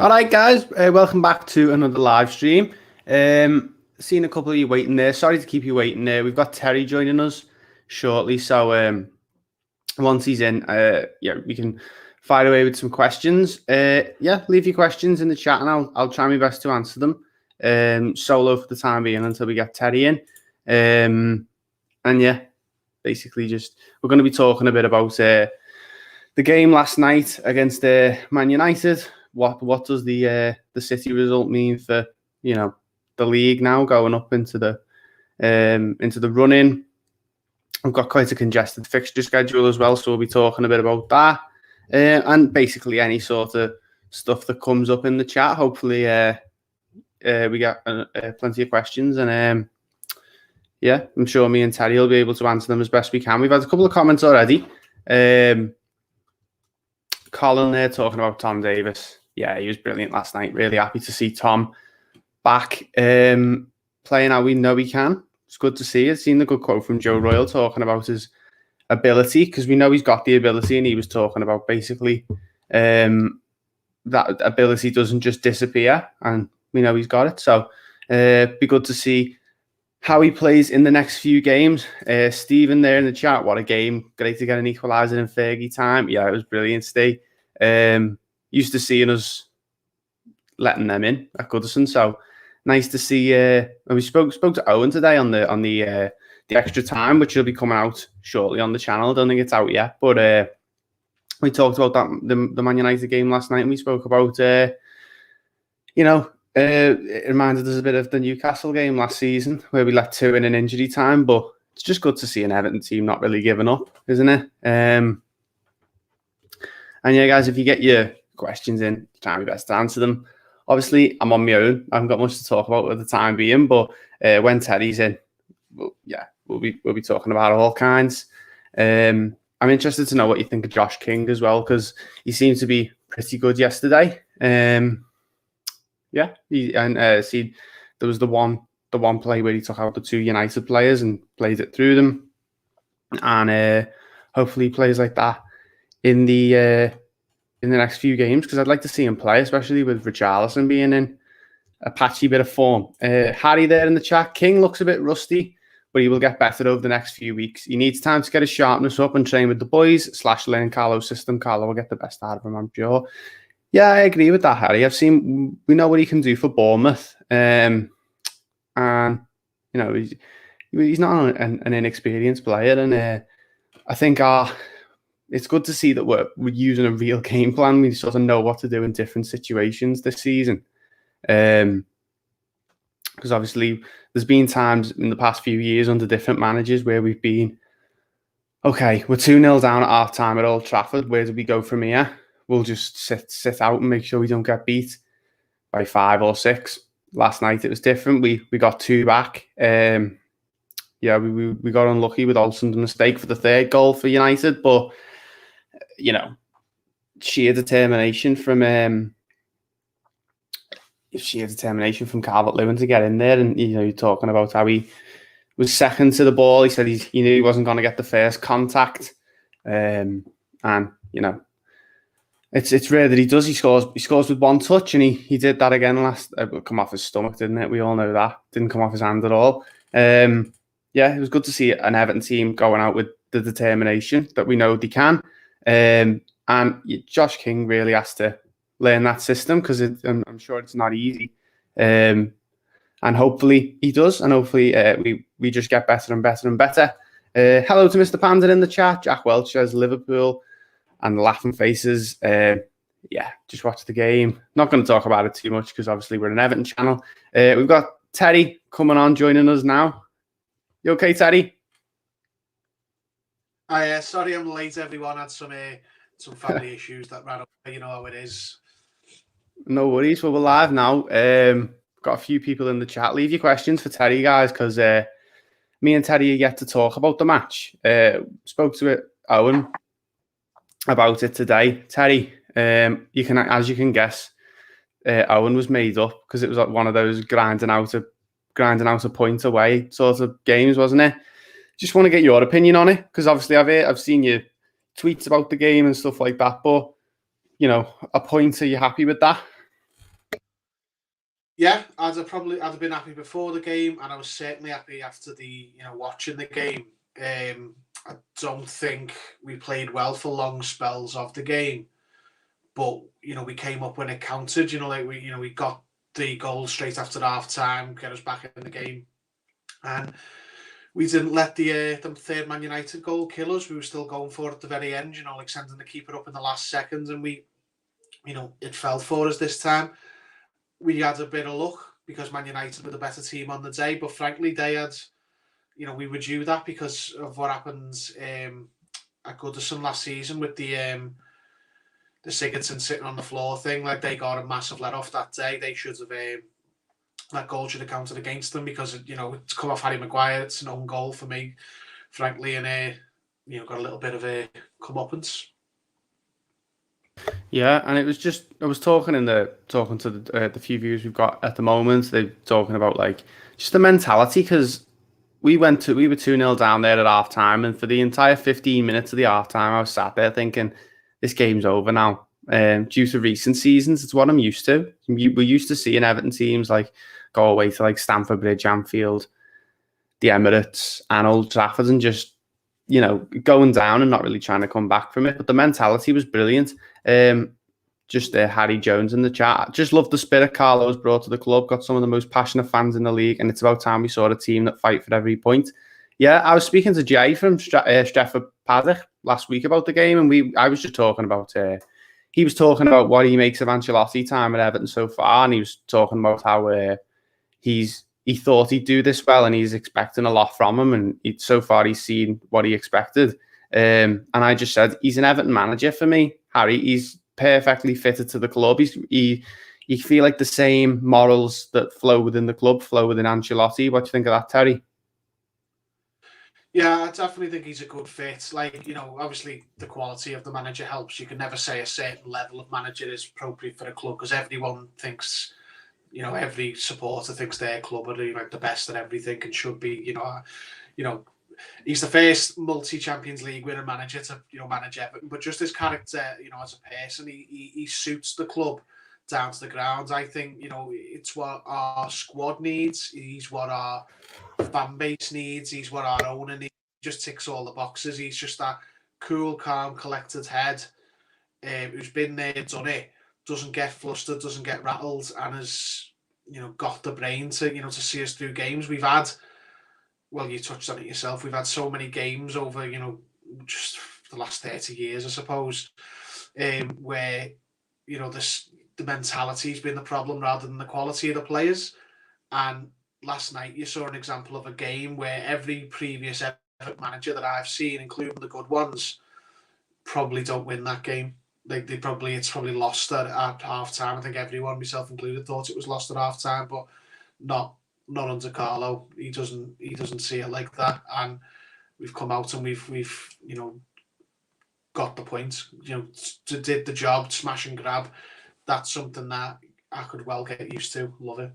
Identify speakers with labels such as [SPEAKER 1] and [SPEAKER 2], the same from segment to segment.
[SPEAKER 1] All right, guys, welcome back to another live stream. Seen a couple of you waiting there. Sorry to keep you waiting there. We've got Terry joining us shortly, so once he's in, we can fire away with some questions. Leave your questions in the chat, and I'll try my best to answer them. Solo for the time being until we get Terry in. Basically, just we're going to be talking a bit about the game last night against Man United. What does the City result mean for the league now going up into the run-in? We've got quite a congested fixture schedule as well, so we'll be talking a bit about that and basically any sort of stuff that comes up in the chat. Hopefully, we get plenty of questions, and I'm sure me and Terry will be able to answer them as best we can. We've had a couple of comments already. Colin there talking about Tom Davis. Yeah, he was brilliant last night. Really happy to see Tom back playing how we know he can. It's good to see. I've seen the good quote from Joe Royle talking about his ability, because we know he's got the ability, and he was talking about basically that ability doesn't just disappear, and we know he's got it. So be good to see how he plays in the next few games. Stephen there in the chat, what a game. Great to get an equaliser in Fergie time. Yeah, it was brilliant, Steve. Used to seeing us letting them in at Goodison, so nice to see. And we spoke to Owen today on the extra time, which will be coming out shortly on the channel. I don't think it's out yet, but we talked about the Man United game last night, and we spoke about it reminded us a bit of the Newcastle game last season where we let 2 in injury time, but it's just good to see an Everton team not really giving up, isn't it? And yeah, guys, if you get your questions in, try my best to answer them. Obviously, I'm on my own. I haven't got much to talk about at the time being, but when Terry's in, we'll be talking about all kinds. I'm interested to know what you think of Josh King as well, because he seemed to be pretty good yesterday. See, there was the one play where he took out the 2 United players and played it through them, and hopefully he plays like that in the next few games, because I'd like to see him play, especially with Richarlison being in a patchy bit of form. Harry there in the chat, King looks a bit rusty, but he will get better over the next few weeks. He needs time to get his sharpness up and train with the boys / learn Carlo's system. Carlo will get the best out of him, I'm sure. Yeah, I agree with that, Harry. We know what he can do for Bournemouth, and he's not an inexperienced player, and I think it's good to see that we're using a real game plan. We sort of know what to do in different situations this season, because obviously there's been times in the past few years under different managers where we've been, okay, we're 2-0 down at half time at Old Trafford. Where do we go from here? We'll just sit out and make sure we don't get beat by 5 or 6. Last night it was different. We got 2 back. We got unlucky with Olsen's mistake for the 3rd goal for United, but sheer determination from Calvert-Lewin to get in there, and you're talking about how he was second to the ball. He said he knew he wasn't going to get the first contact, It's rare that he does. He scores with 1 touch, and he did that again last. Come off his stomach, didn't it? We all know that. Didn't come off his hand at all. It was good to see an Everton team going out with the determination that we know they can. And Josh King really has to learn that system, because I'm sure it's not easy. And hopefully he does, and hopefully we just get better and better and better. Hello to Mr. Panda in the chat. Jack Welch says Liverpool and the laughing faces. Just watch the game. Not going to talk about it too much, because obviously we're an Everton channel. We've got Terry coming on, joining us now. You okay, Terry?
[SPEAKER 2] Sorry I'm late, everyone. Had some family issues that ran up. You know how it is.
[SPEAKER 1] No worries. Well, we're live now. Got a few people in the chat. Leave your questions for Terry, guys, because me and Terry are yet to talk about the match. Spoke to Owen about it today. Terry, you can guess, Owen was made up, because it was like one of those grinding out a point away sort of games, wasn't it? Just want to get your opinion on it, because obviously I've seen your tweets about the game and stuff like that, but a point, are you happy with that?
[SPEAKER 2] Yeah, I'd have been happy before the game, and I was certainly happy after the watching the game. I don't think we played well for long spells of the game, but we came up when it counted. Like we got the goal straight after half time, get us back in the game, and we didn't let the third Man United goal kill us. We were still going for it at the very end, like sending the keeper up in the last seconds, and it fell for us this time. We had a bit of luck because Man United were the better team on the day, but frankly, they had, we were due that because of what happened at Goodison last season with the Sigurdsson sitting on the floor thing. Like, they got a massive let off that day. They should have that goal should have counted against them because it's come off Harry Maguire. It's an own goal for me, frankly, and got a little bit of a comeuppance.
[SPEAKER 1] Yeah, and it was just I was talking to the few viewers we've got at the moment. They're talking about like just the mentality because we were 2-0 down there at half time, and for the entire 15 minutes of the half time, I was sat there thinking, this game's over now. Due to recent seasons, it's what I'm used to. We're used to seeing Everton teams like go away to like Stamford Bridge, Anfield, the Emirates, and Old Trafford, and just going down and not really trying to come back from it. But the mentality was brilliant. Just Harry Jones in the chat. Just love the spirit Carlo has brought to the club. Got some of the most passionate fans in the league, and it's about time we saw a team that fight for every point. Yeah, I was speaking to Jay from Stretford Paddock last week about the game, and I was just talking about. He was talking about what he makes of Ancelotti time at Everton so far, and he was talking about how he thought he'd do this well, and he's expecting a lot from him, and so far he's seen what he expected. And I just said he's an Everton manager for me, Harry. He's perfectly fitted to the club. You feel like the same morals that flow within the club flow within Ancelotti. What do you think of that, Terry?
[SPEAKER 2] Yeah, I definitely think he's a good fit. Like, obviously the quality of the manager helps. You can never say a certain level of manager is appropriate for a club because everyone thinks, every supporter thinks their club are like the best at everything and should be, he's the first multi-Champions League winner manager to, manage Everton. But just his character, as a person, he suits the club down to the ground. I think, it's what our squad needs. He's what our fan base needs. He's what our owner needs. He just ticks all the boxes. He's just that cool, calm, collected head who's been there, done it, doesn't get flustered, doesn't get rattled, and has got the brain to to see us through games. We've had, well, you touched on it yourself. We've had so many games over just the last 30 years, I suppose, where the mentality's been the problem rather than the quality of the players. And last night you saw an example of a game where every previous Everton manager that I've seen, including the good ones, probably don't win that game. It's probably lost at half time. I think everyone, myself included, thought it was lost at half time, but not under Carlo. He doesn't see it like that. And we've come out and we've got the point. Did the job, smash and grab. That's something that I could well get used to. Love it.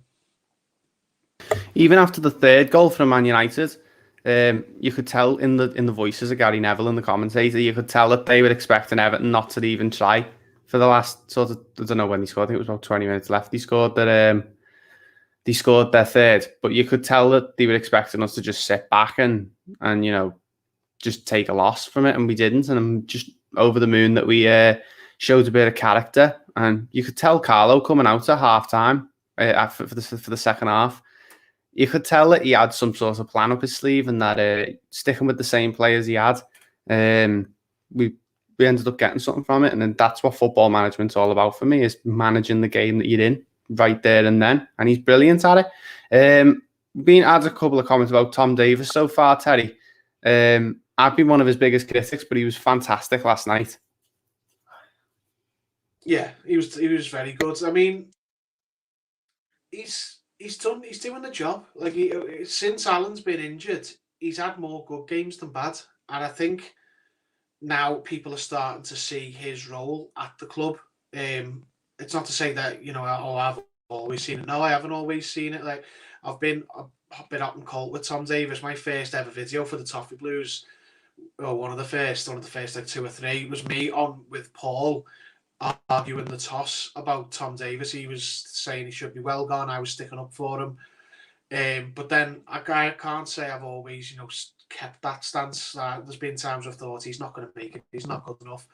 [SPEAKER 1] Even after the third goal from Man United, you could tell in the voices of Gary Neville and the commentator, you could tell that they were expecting Everton not to even try for the last sort of, I don't know when he scored. I think it was about 20 minutes left. He scored their third, but you could tell that they were expecting us to just sit back and just take a loss from it, and we didn't. And I'm just over the moon that we showed a bit of character, and you could tell Carlo coming out at half time for the second half. You could tell that he had some sort of plan up his sleeve, and that sticking with the same players he had, we ended up getting something from it. And then that's what football management's all about for me, is managing the game that you're in right there and then. And he's brilliant at it. Been added a couple of comments about Tom Davies so far, Terry. I've been one of his biggest critics, but he was fantastic last night.
[SPEAKER 2] Yeah, he was very good. I mean, he's doing the job. Like, since Alan's been injured, he's had more good games than bad, and I think now people are starting to see his role at the club. It's not to say that I've always seen it. No, I haven't always seen it. Like, I've been hot and cold with Tom Davies. My first ever video for the Toffee Blues, or one of the first like 2 or 3, was me on with Paul arguing the toss about Tom Davies. He was saying he should be well gone. I was sticking up for him. But then I can't say I've always, kept that stance. There's been times I've thought he's not going to make it. He's not good enough.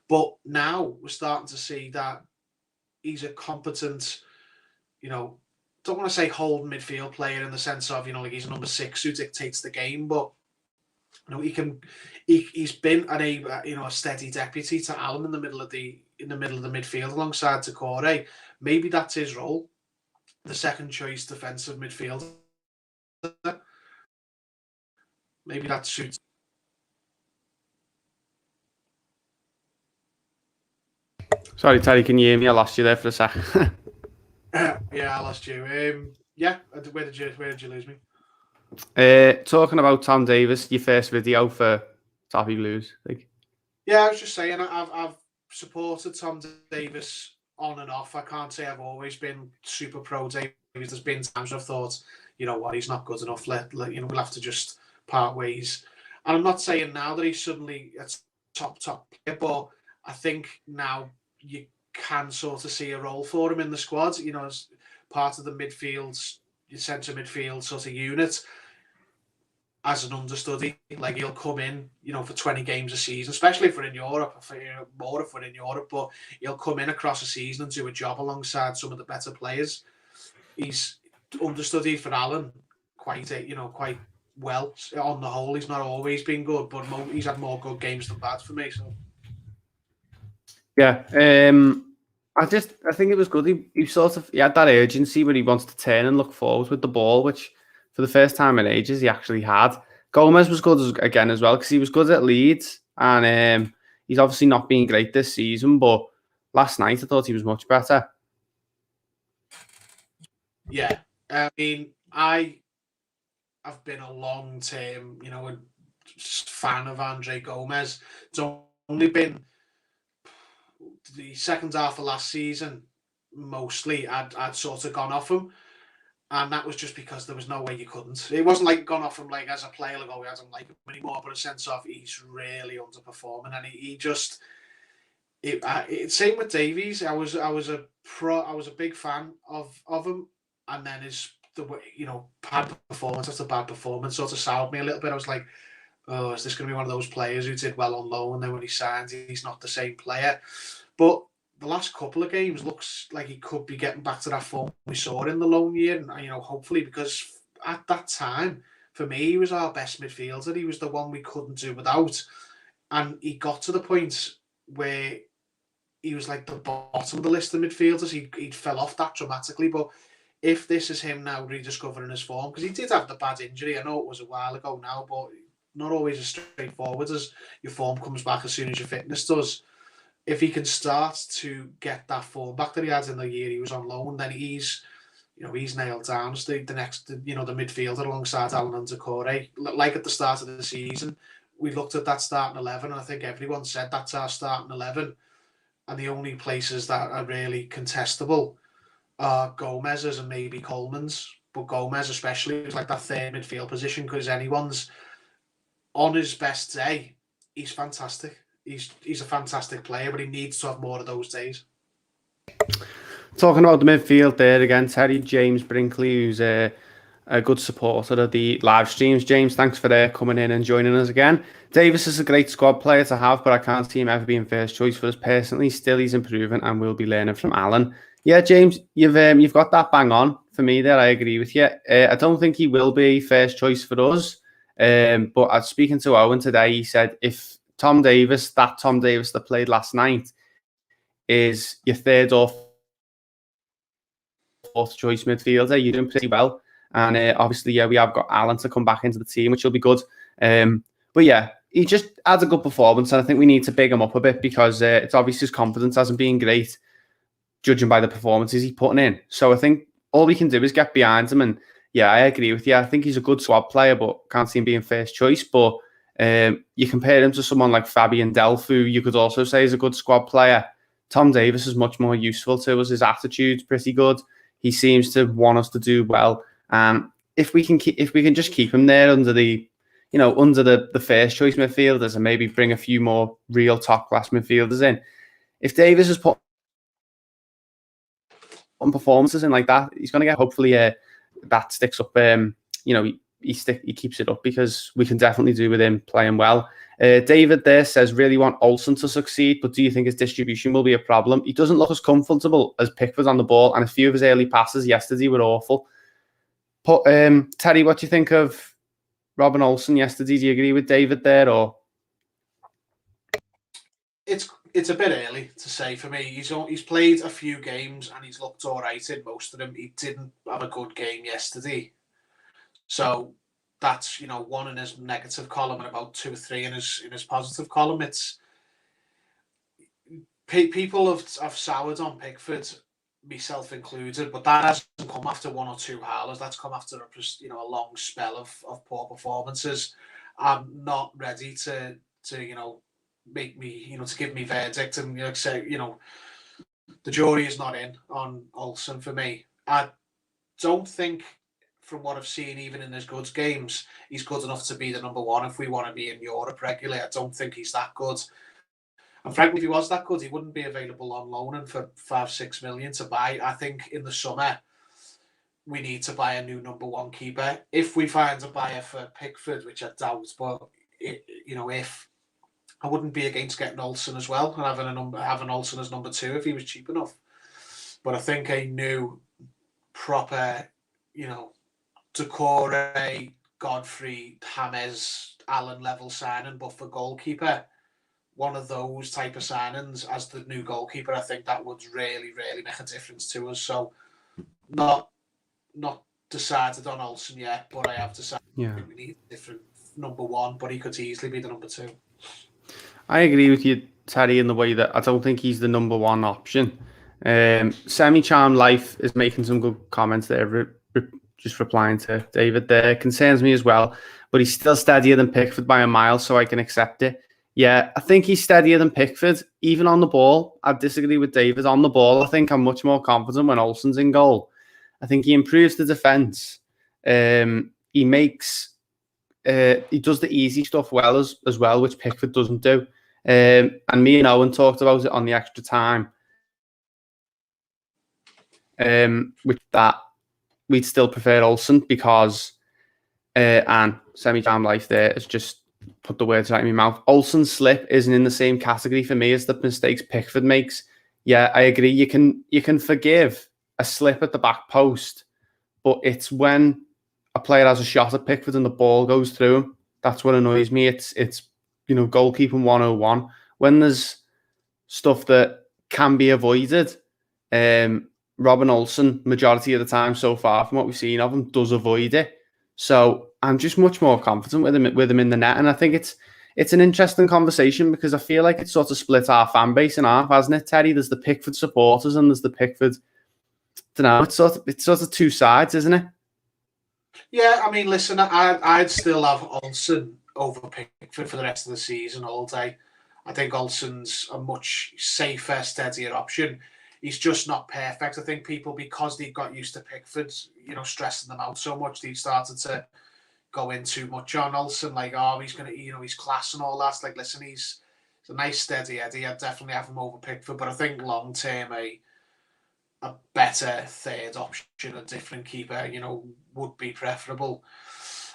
[SPEAKER 2] But now we're starting to see that he's a competent, don't want to say hold midfield player in the sense of, like he's a number 6 who dictates the game, but he's been a steady deputy to Allen in the middle of the midfield alongside Doucoure. Maybe that's his role, the second choice defensive midfielder. Maybe that suits.
[SPEAKER 1] Sorry, Terry, can you hear me? I lost you there for a second.
[SPEAKER 2] Yeah, I lost you. Yeah, where did you lose me?
[SPEAKER 1] Talking about Tom Davies, your first video for Toffee Blues.
[SPEAKER 2] Yeah, I was just saying I've supported Tom Davies on and off. I can't say I've always been super pro Davies. There's been times I've thought, he's not good enough. We'll have to just part ways. And I'm not saying now that he's suddenly a top player, but I think now you can sort of see a role for him in the squad. As part of the midfield, your centre midfield sort of unit. As an understudy, like he'll come in, for 20 games a season, especially if we're in Europe, more if we're in Europe, but he'll come in across a season and do a job alongside some of the better players. He's understudied for Allen quite well. On the whole, he's not always been good, but he's had more good games than bad for me. So,
[SPEAKER 1] yeah, I think it was good. He had that urgency where he wants to turn and look forward with the ball, which for the first time in ages he actually had. Gomez was good again as well because he was good at Leeds, and he's obviously not been great this season, but last night I thought he was much better.
[SPEAKER 2] Yeah, I mean, I've been a long-term, fan of Andre Gomez. It's only been the second half of last season, mostly, I'd sort of gone off him. And that was just because there was no way you couldn't. It wasn't like gone off him like as a player, like, I don't like him anymore, but a sense of he's really underperforming. And he just... same with Davies. I was a big fan of him. And then bad performance after bad performance sort of soured me a little bit. I was like, oh, is this going to be one of those players who did well on loan, and then when he signed, he's not the same player? But the last couple of games looks like he could be getting back to that form we saw in the loan year, and hopefully, because at that time, for me, he was our best midfielder. He was the one we couldn't do without, and he got to the point where he was like the bottom of the list of midfielders. He fell off that dramatically, but if this is him now rediscovering his form, because he did have the bad injury, I know it was a while ago now, but not always as straightforward as your form comes back as soon as your fitness does. If he can start to get that form back that he had in the year he was on loan, then he's nailed down as the next, the midfielder alongside Allen and Doucoure. Like at the start of the season, we looked at that starting 11, and I think everyone said that's our starting 11. And the only places that are really contestable are Gomez's and maybe Coleman's. But Gomez especially is like that third midfield position, because anyone's on his best day, he's fantastic. He's a fantastic player, but he needs to have more of those days.
[SPEAKER 1] Talking about the midfield there again, Terry, James Brinkley, who's a good supporter of the live streams. James, thanks for coming in and joining us again. Davies is a great squad player to have, but I can't see him ever being first choice for us personally. Still, he's improving and we'll be learning from Allen. Yeah, James, you've got that bang on for me there. I agree with you. I don't think he will be first choice for us. But I was speaking to Owen today. He said if Tom Davies that played last night, is your third or fourth choice midfielder, you're doing pretty well. And obviously, we have got Allen to come back into the team, which will be good. But yeah, he just adds a good performance, and I think we need to big him up a bit because it's obvious his confidence hasn't been great, judging by the performances he's putting in. So I think all we can do is get behind him. And yeah, I agree with you. I think he's a good squad player, but can't see him being first choice. But you compare him to someone like Fabian Delph, who you could also say is a good squad player. Tom Davies is much more useful to us. His attitude's pretty good. He seems to want us to do well. If we can just keep him there under the first choice midfielders and maybe bring a few more real top class midfielders in, if Davies has put on performances and like that, he's going to get hopefully that sticks up. He keeps it up because we can definitely do with him playing well. David there says really want Olsen to succeed, but do you think his distribution will be a problem? He doesn't look as comfortable as Pickford on the ball, and a few of his early passes yesterday were awful. But Terry, what do you think of Robin Olsen yesterday? Do you agree with David there, or?
[SPEAKER 2] It's a bit early to say for me. He's played a few games and he's looked all right in most of them. He didn't have a good game yesterday, so that's one in his negative column and about 2 or 3 in his positive column. It's people have soured on Pickford, myself included, but that hasn't come after 1 or 2 howlers. That's come after a long spell of poor performances. I'm not ready to make me to give me verdict and say the jury is not in on Olsen for me. I don't think, from what I've seen, even in his good games, he's good enough to be the number 1 if we want to be in Europe regularly. I don't think he's that good. And frankly, if he was that good, he wouldn't be available on loan and for 5-6 million to buy. I think in the summer we need to buy a new number 1 keeper. If we find a buyer for Pickford, which I doubt, but if I wouldn't be against getting Olsen as well and having Olsen as number 2 if he was cheap enough. But I think a new, proper, Doucoure, Godfrey, James, Allen level signing, but for goalkeeper, one of those type of signings as the new goalkeeper, I think that would really, really make a difference to us. So not decided on Olsen yet, but I have decided we need a different number 1, but he could easily be the number 2.
[SPEAKER 1] I agree with you, Terry, in the way that I don't think he's the number 1 option. Semi-Charmed Life is making some good comments there, just replying to David there. Concerns me as well, but he's still steadier than Pickford by a mile, so I can accept it. Yeah, I think he's steadier than Pickford, even on the ball. I disagree with David. On the ball, I think I'm much more confident when Olsen's in goal. I think he improves the defence. He makes... he does the easy stuff well as well, which Pickford doesn't do. And me and Owen talked about it on the extra time. With that, we'd still prefer Olsen because, and Semi-Charmed Life there has just put the words right in my mouth. Olsen's slip isn't in the same category for me as the mistakes Pickford makes. Yeah, I agree. You can forgive a slip at the back post, but it's when a player has a shot at Pickford and the ball goes through him. That's what annoys me. It's goalkeeping 101. When there's stuff that can be avoided, Robin Olsen, majority of the time so far from what we've seen of him, does avoid it. So I'm just much more confident with him in the net. And I think it's an interesting conversation because I feel like it's sort of split our fan base in half, hasn't it, Terry? There's the Pickford supporters and there's the Pickford... I don't know. It's sort of 2 sides, isn't it?
[SPEAKER 2] Yeah, I mean, listen, I'd still have Olsen over Pickford for the rest of the season all day. I think Olsen's a much safer, steadier option. He's just not perfect. I think people, because they got used to Pickford, stressing them out so much, they started to go in too much on Olsen. Like, oh, he's going to, he's class and all that. It's like, listen, he's a nice, steady Eddie. I'd definitely have him over Pickford. But I think long term, a better third option, a different keeper, would be preferable.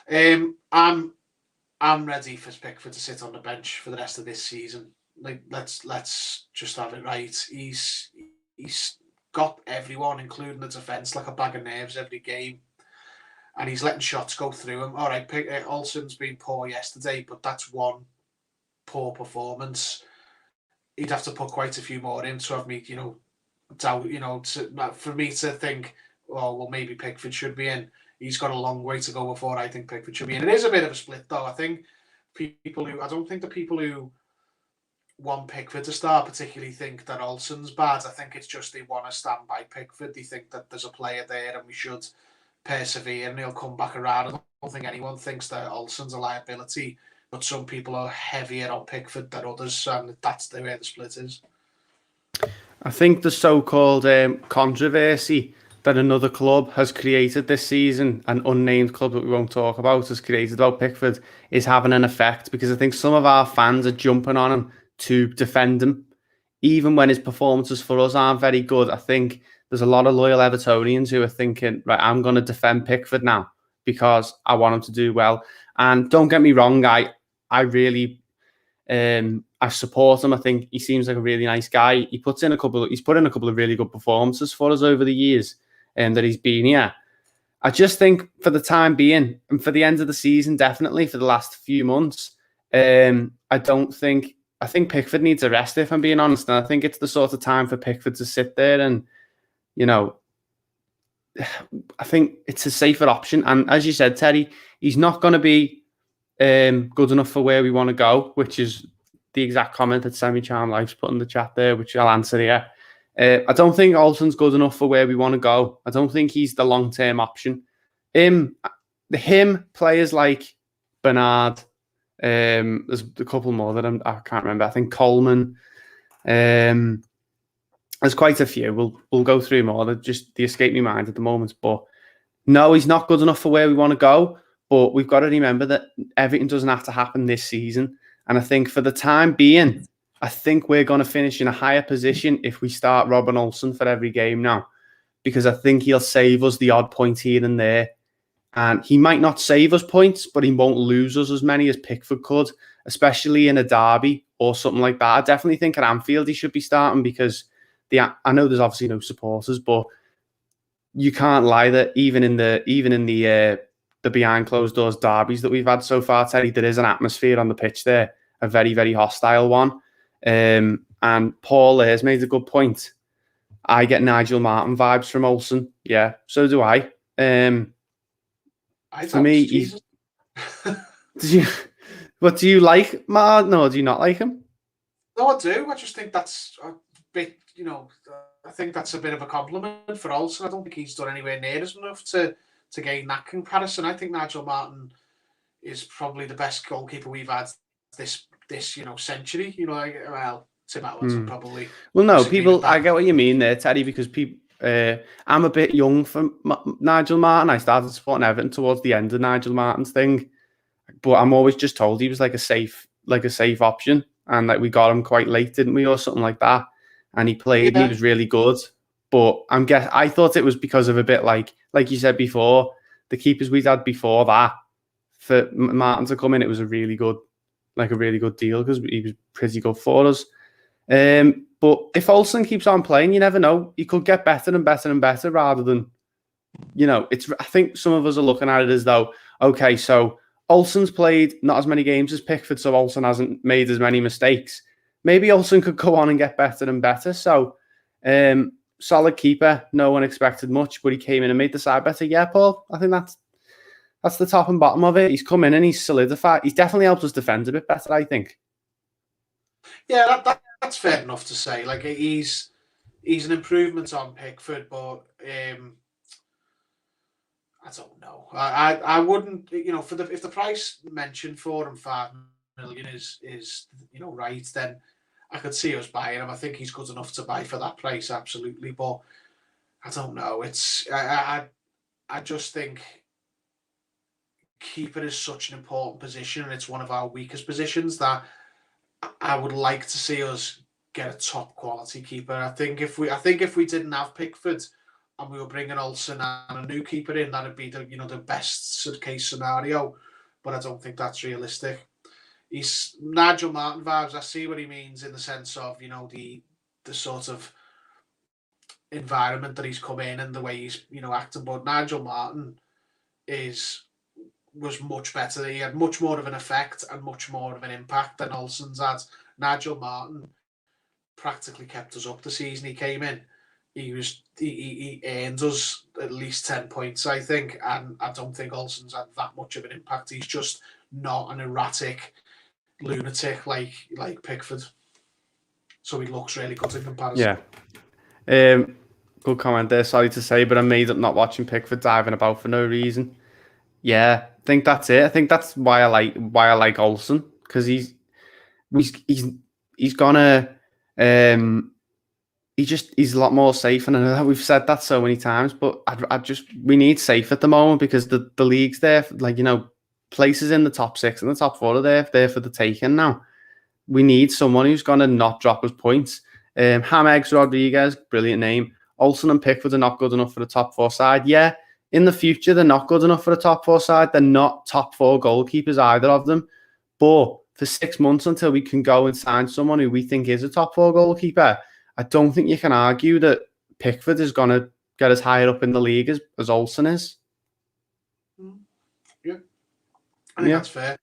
[SPEAKER 2] I'm ready for Pickford to sit on the bench for the rest of this season. Like, let's just have it right. He's got everyone, including the defence, like a bag of nerves every game, and he's letting shots go through him. All right, Olsen's been poor yesterday, but that's one poor performance. He'd have to put quite a few more in to have me, doubt, for me to think, oh, well, maybe Pickford should be in. He's got a long way to go before I think Pickford should be in. It is a bit of a split, though. I think I don't think the people who want Pickford to start particularly think that Olsen's bad. I think it's just they want to stand by Pickford. They think that there's a player there and we should persevere and he'll come back around. I don't think anyone thinks that Olsen's a liability, but some people are heavier on Pickford than others, and that's the way the split is.
[SPEAKER 1] I think the so-called controversy that another club has created this season, an unnamed club that we won't talk about, has created about Pickford, is having an effect, because I think some of our fans are jumping on him to defend him even when his performances for us aren't very good, I think there's a lot of loyal Evertonians who are thinking, right, I'm going to defend Pickford now because I want him to do well. And don't get me wrong, I really I support him. I think he seems like a really nice guy. He's put in a couple of really good performances for us over the years that he's been here. I just think for the time being and for the end of the season, definitely for the last few months, I think Pickford needs a rest, if I'm being honest. And I think it's the sort of time for Pickford to sit there and, I think it's a safer option. And as you said, Terry, he's not going to be good enough for where we want to go, which is the exact comment that Sammy Charm Life's put in the chat there, which I'll answer here. I don't think Olsen's good enough for where we want to go. I don't think he's the long-term option. Players like Bernard, there's a couple more that I can't remember. I think Coleman. There's quite a few. We'll go through more. They escape my mind at the moment. But no, he's not good enough for where we want to go. But we've got to remember that everything doesn't have to happen this season. And I think for the time being, I think we're going to finish in a higher position if we start Robin Olsen for every game now. Because I think he'll save us the odd point here and there. And he might not save us points, but he won't lose us as many as Pickford could, especially in a derby or something like that. I definitely think at Anfield he should be starting because I know there's obviously no supporters, but you can't lie that even in the behind closed doors derbies that we've had so far, Terry, there is an atmosphere on the pitch there, a very, very hostile one. And Paul has made a good point. I get Nigel Martin vibes from Olsen. Yeah, so do I. For me, he's. Do you like Martin? No, do you not like him?
[SPEAKER 2] No, I do. I just think that's a bit, I think that's a bit of a compliment for Olsen. I don't think he's done anywhere near as enough to gain that comparison. I think Nigel Martin is probably the best goalkeeper we've had this century. Tim Allen probably.
[SPEAKER 1] Well, no, people. I get what you mean there, Teddy, because people. I'm a bit young for Nigel Martin. I started supporting Everton towards the end of Nigel Martin's thing, but I'm always just told he was like a safe option, and like we got him quite late, didn't we, or something like that? And he played, and he was really good. But I thought it was because of a bit like you said before, the keepers we'd had before that. For Martin to come in, it was a really good deal because he was pretty good for us. But if Olsen keeps on playing, you never know. He could get better and better and better rather than, I think some of us are looking at it as though, okay, so Olsen's played not as many games as Pickford, so Olsen hasn't made as many mistakes. Maybe Olsen could go on and get better and better. So, solid keeper. No one expected much, but he came in and made the side better. Yeah, Paul, I think that's the top and bottom of it. He's come in and he's solidified. He's definitely helped us defend a bit better, I think.
[SPEAKER 2] Yeah, that's fair enough to say. Like he's an improvement on Pickford, but I don't know. I wouldn't, if the price mentioned for him, 5 million is right, then I could see us buying him. I think he's good enough to buy for that price, absolutely. But I don't know. I just think keeper is such an important position, and it's one of our weakest positions that I would like to see us get a top quality keeper. I think if we didn't have Pickford and we were bringing Olsen and a new keeper in, that'd be the best case scenario. But I don't think that's realistic. He's Nigel Martin vibes. I see what he means in the sense of the sort of environment that he's come in and the way he's acting. But Nigel Martin was much better. He had much more of an effect and much more of an impact than Olsen's had. Nigel Martin practically kept us up the season he came in. He earned us at least 10 points, I think, and I don't think Olsen's had that much of an impact. He's just not an erratic lunatic like Pickford. So he looks really good in comparison.
[SPEAKER 1] Yeah. Good comment there, sorry to say, but I made up not watching Pickford diving about for no reason. Yeah, I think that's it. I think that's why I like Olsen, because he's gonna he's a lot more safe, and I know that we've said that so many times, but we need safe at the moment because the league's there, places in the top 6 and the top 4 are there for the taking now. We need someone who's gonna not drop us points. James Rodriguez, brilliant name. Olsen and Pickford are not good enough for the top 4 side. Yeah, in the future, they're not good enough for the top 4 side. They're not top 4 goalkeepers, either of them. But for 6 months until we can go and sign someone who we think is a top 4 goalkeeper, I don't think you can argue that Pickford is going to get as higher up in the league as Olsen is.
[SPEAKER 2] Yeah, I think that's fair.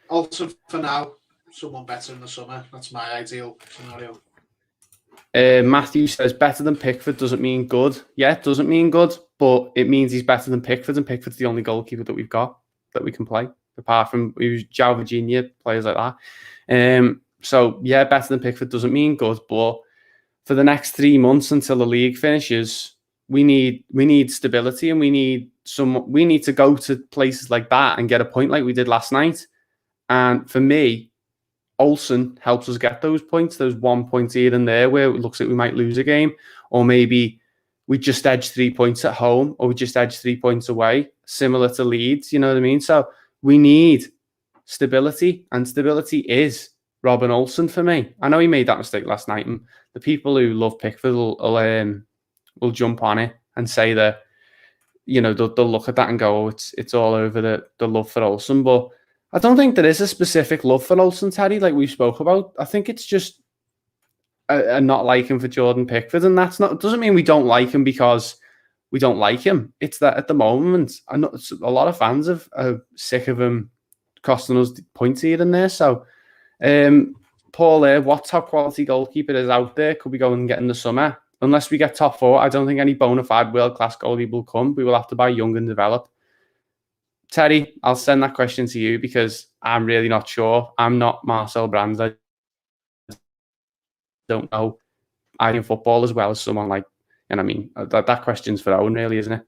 [SPEAKER 2] Olsen for now, someone better in the summer. That's my ideal scenario.
[SPEAKER 1] Matthew says better than Pickford doesn't mean good. Yeah, it doesn't mean good, but it means he's better than Pickford, and Pickford's the only goalkeeper that we've got that we can play, apart from João Virginia, players like that. So yeah, better than Pickford doesn't mean good, but for the next 3 months until the league finishes, we need stability, and we need to go to places like that and get a point like we did last night. And for me, Olsen helps us get those points, those 1 point here and there where it looks like we might lose a game, or maybe we just edge 3 points at home, or we just edge 3 points away, similar to Leeds, you know what I mean? So we need stability, and stability is Robin Olsen for me. I know he made that mistake last night, and the people who love Pickford will jump on it and say that, you know, they'll look at that and go, oh, it's all over the love for Olsen. But I don't think there is a specific love for Olsen, Terry, like we spoke about. I think it's just a not liking for Jordan Pickford, and doesn't mean we don't like him because we don't like him. It's that at the moment, I know a lot of fans are sick of him costing us points here and there. So, Paul, what top quality goalkeeper is out there? Could we go and get in the summer? Unless we get top 4, I don't think any bona fide world-class goalie will come. We will have to buy young and develop. Terry, I'll send that question to you because I'm really not sure. I'm not Marcel Brands. I don't know Italian football as well as someone like, and I mean, that question's for Owen, really, isn't it?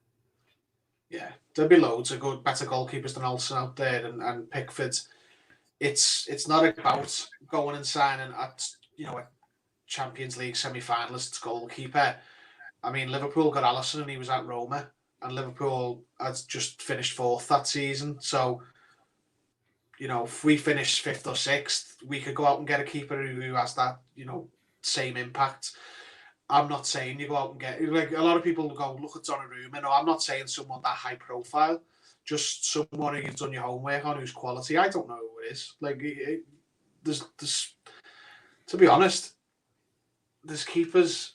[SPEAKER 2] Yeah, there'll be loads of good, better goalkeepers than Olsen out there, and Pickford. It's not about going and signing at a Champions League semi-finalists goalkeeper. I mean, Liverpool got Alisson and he was at Roma, and Liverpool had just finished 4th that season. So, if we finish 5th or 6th, we could go out and get a keeper who has that, same impact. I'm not saying you go out and get, like a lot of people go, look at Donnarumma. No, I'm not saying someone that high profile, just someone who you've done your homework on, who's quality. I don't know who it is. Like, there's to be honest, there's keepers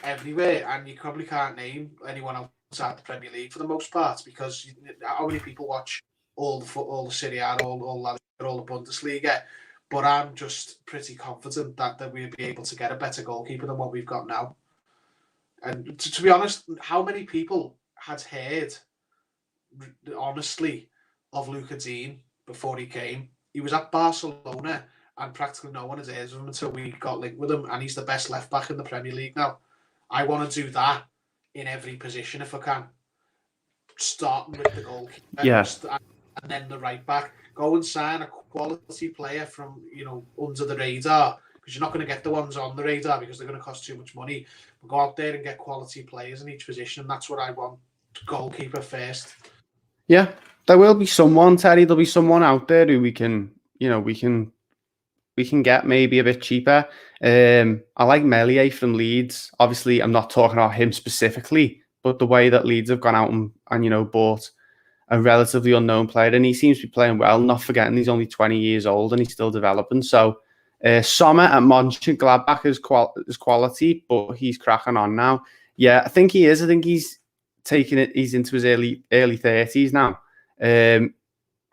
[SPEAKER 2] everywhere, and you probably can't name anyone outside the Premier League for the most part, because how many people watch all the Serie A, all the Bundesliga? But I'm just pretty confident that we'll be able to get a better goalkeeper than what we've got now. And to be honest, how many people had heard, honestly, of Luca Dean before he came? He was at Barcelona, and practically no one has heard of him until we got linked with him, and he's the best left back in the Premier League now. I want to do that in every position if I can. Starting with the goalkeeper, and then the right back. Go and sign a quality player from under the radar, because you're not going to get the ones on the radar because they're going to cost too much money. But go out there and get quality players in each position. That's what I want. Goalkeeper first.
[SPEAKER 1] Yeah, there will be someone, Terry. There'll be someone out there who we can get maybe a bit cheaper. I like Meslier from Leeds. Obviously, I'm not talking about him specifically, but the way that Leeds have gone out and bought a relatively unknown player, and he seems to be playing well, not forgetting he's only 20 years old and he's still developing. So Sommer at Mönchengladbach is quality, but he's cracking on now. Yeah, I think he is. I think he's taking it. He's into his early 30s now. And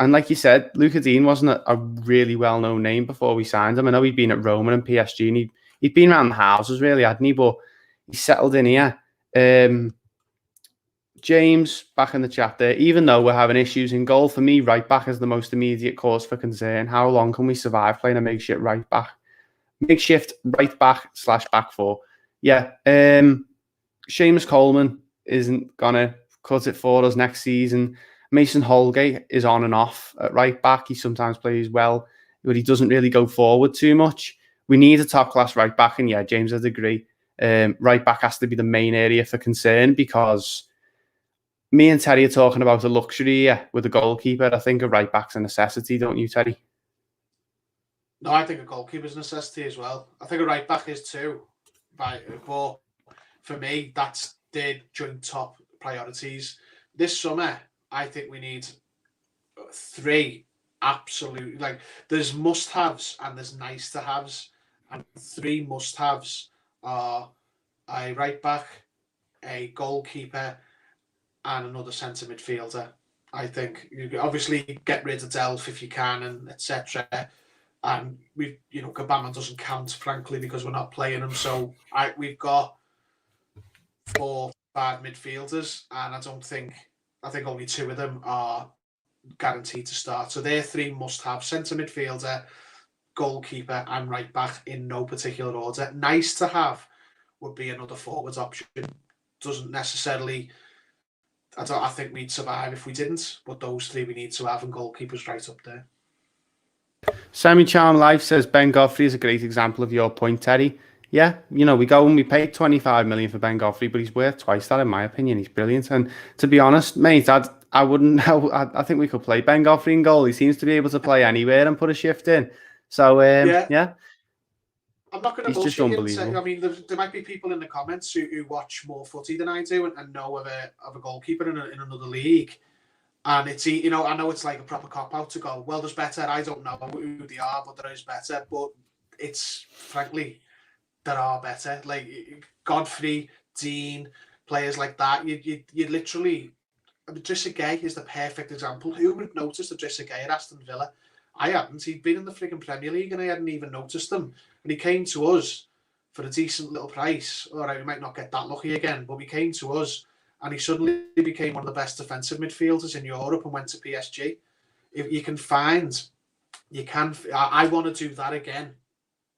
[SPEAKER 1] like you said, Luca Dean wasn't a really well-known name before we signed him. I know he'd been at Roma and PSG, and he'd been around the houses, really, hadn't he? But he settled in here. James, back in the chat there, even though we're having issues in goal, for me, right back is the most immediate cause for concern. How long can we survive playing a makeshift right back? Makeshift right back / back 4. Yeah. Seamus Coleman isn't going to cut it for us next season. Mason Holgate is on and off at right back. He sometimes plays well, but he doesn't really go forward too much. We need a top-class right back, and yeah, James, I'd agree. Right back has to be the main area for concern, because me and Terry are talking about a luxury with a goalkeeper. I think a right back's a necessity, don't you, Terry?
[SPEAKER 2] No, I think a goalkeeper's a necessity as well. I think a right back is too. But for me, that's their joint top priorities. This summer, I think we need 3 absolute, like, there's must-haves and there's nice-to-haves, and 3 must-haves are a right back, a goalkeeper, and another centre midfielder. I think you obviously get rid of Delph if you can, and etc. And Gabama doesn't count, frankly, because we're not playing him. So we've got 4, 5 midfielders, and I think only 2 of them are guaranteed to start. So they're 3 must-have: centre midfielder, goalkeeper, and right back in no particular order. Nice to have would be another forwards option. Doesn't necessarily. I think we'd survive if we didn't, but those 3 we need to have, and goalkeepers right up there.
[SPEAKER 1] Sammy Charm Life says Ben Godfrey is a great example of your point, Terry. Yeah, we go and we paid 25 million for Ben Godfrey, but he's worth twice that in my opinion. He's brilliant, and to be honest, mate, I wouldn't know. I think we could play Ben Godfrey in goal. He seems to be able to play anywhere and put a shift in. So yeah.
[SPEAKER 2] I'm not going to bullshit you and say, I mean, there might be people in the comments who watch more footy than I do and know of a goalkeeper in another league. And it's, I know it's like a proper cop-out to go, well, there's better. I don't know who they are, but there is better. But it's, frankly, there are better. Like Godfrey, Dean, players like that. You literally... Idrissa Gueye is the perfect example. Who would have noticed Idrissa Gueye at Aston Villa? I hadn't. He'd been in the frigging Premier League and I hadn't even noticed him. And he came to us for a decent little price. All right, we might not get that lucky again, but he came to us and he suddenly became one of the best defensive midfielders in Europe and went to PSG. If you can find, I want to do that again,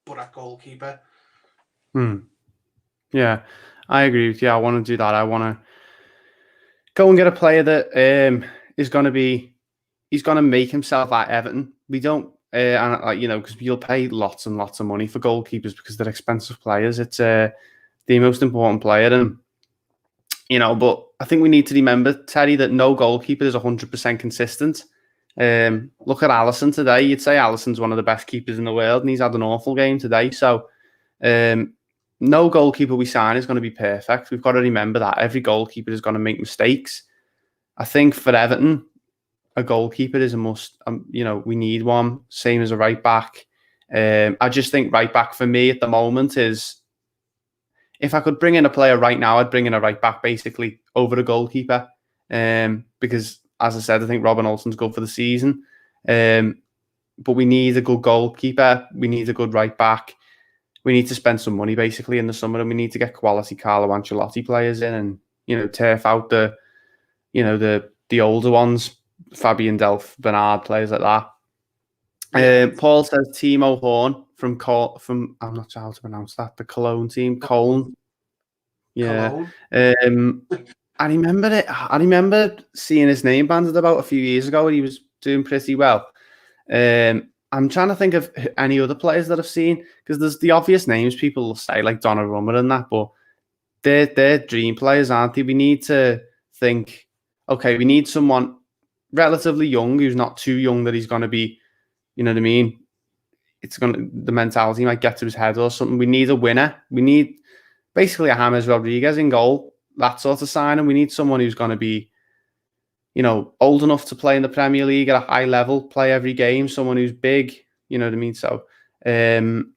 [SPEAKER 2] but at goalkeeper.
[SPEAKER 1] Yeah, I agree with you. I want to do that. I want to go and get a player that is going to be, he's going to make himself at Everton. We don't, because you'll pay lots and lots of money for goalkeepers because they're expensive players. It's the most important player, and but I think we need to remember, Terry, that no goalkeeper is 100% consistent. Look at Alisson today. You'd say Alisson's one of the best keepers in the world, and he's had an awful game today. So no goalkeeper we sign is going to be perfect. We've got to remember that every goalkeeper is going to make mistakes. I think for Everton, a goalkeeper is a must. We need one. Same as a right back. I just think right back for me at the moment is, if I could bring in a player right now, I'd bring in a right back basically over a goalkeeper. Because as I said, I think Robin Olsen's good for the season. But we need a good goalkeeper. We need a good right back. We need to spend some money basically in the summer, and we need to get quality Carlo Ancelotti players in, and turf out the older ones, Fabian Delph, Bernard, players like that. Paul says Timo Horn from I'm not sure how to pronounce that. The Cologne team, Cologne. Yeah. I remember it. I remember seeing his name banded about a few years ago, and he was doing pretty well. I'm trying to think of any other players that I've seen, because there's the obvious names people will say, like Donnarumma and that, but they're dream players, aren't they? We need to think, okay, we need someone relatively young who's not too young that he's going to be, you know what I mean? The mentality might get to his head or something. We need a winner. We need basically a James Rodriguez in goal, that sort of signing. We need someone who's going to be, old enough to play in the Premier League at a high level, play every game, someone who's big, you know what I mean? So, and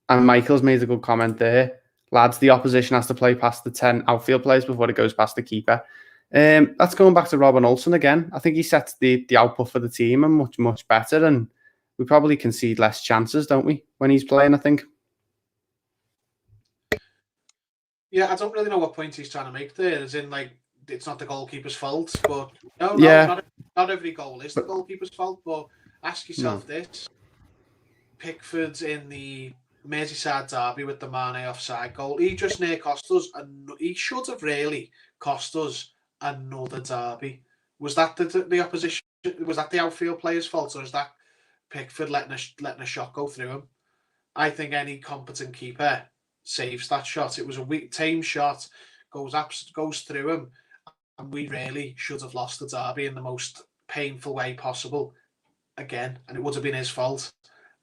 [SPEAKER 1] Michael's made a good comment there. Lads, the opposition has to play past the 10 outfield players before it goes past the keeper. That's going back to Robin Olsen again. I think he sets the output for the team and much, much better, and we probably concede less chances, don't we, when he's playing, I think.
[SPEAKER 2] Yeah, I don't really know what point he's trying to make there, as in, like, it's not the goalkeeper's fault, but not every goal is the goalkeeper's fault, but ask yourself this. Pickford's in the Merseyside derby with the Mane offside goal. He just near cost us, and he should have really cost us another derby. Was that the opposition? Was that the outfield player's fault, or is that Pickford letting a shot go through him? I think any competent keeper saves that shot. It was a weak, tame shot, goes through him, and we really should have lost the derby in the most painful way possible again, and it would have been his fault.